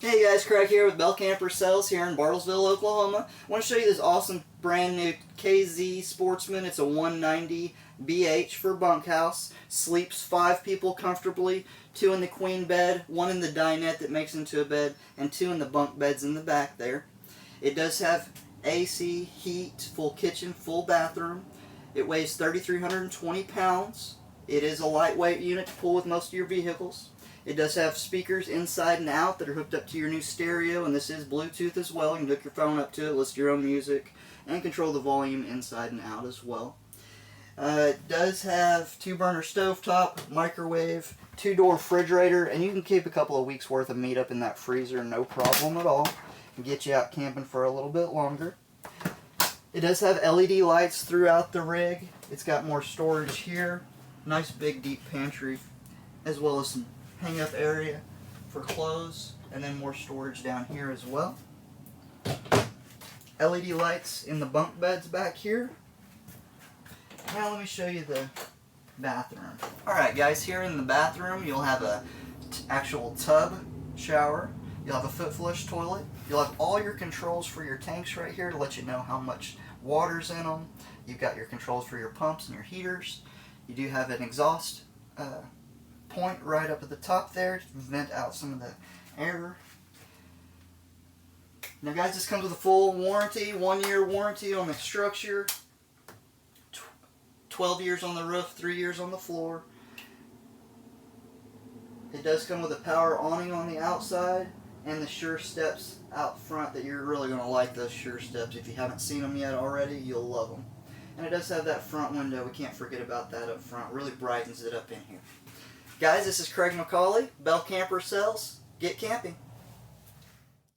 Hey guys, Craig here with Bell Camper Sales here in Bartlesville, Oklahoma. I want to show you this awesome brand new KZ Sportsman. It's a 190 BH for bunkhouse. Sleeps 5 people comfortably, 2 in the queen bed, 1 in the dinette that makes into a bed, and 2 in the bunk beds in the back there. It does have AC, heat, full kitchen, full bathroom. It weighs 3,320 pounds. It is a lightweight unit to pull with most of your vehicles. It does have speakers inside and out that are hooked up to your new stereo, and this is Bluetooth as well. You can hook your phone up to it, listen to your own music, and control the volume inside and out as well. It does have 2-burner stovetop, microwave, 2-door refrigerator, and you can keep a couple of weeks worth of meat up in that freezer, no problem at all. And get you out camping for a little bit longer. It does have LED lights throughout the rig. It's got more storage here, nice big deep pantry, as well as some hang up area for clothes, and then more storage down here as well. LED lights in the bunk beds back here. Now let me show you the bathroom. Alright guys, here in the bathroom you'll have a actual tub shower. You'll have a foot flush toilet. You'll have all your controls for your tanks right here to let you know how much water's in them. You've got your controls for your pumps and your heaters. You do have an exhaust point right up at the top there to vent out some of the air. Now guys, this comes with a full warranty, 1-year warranty on the structure, 12 years on the roof, 3 years on the floor. It does come with a power awning on the outside and the Sure Steps out front that you're really going to like those Sure Steps. If you haven't seen them yet already, you'll love them. And it does have that front window. We can't forget about that up front. Really brightens it up in here. Guys, this is Craig McCauley, Bell Camper Sales. Get camping.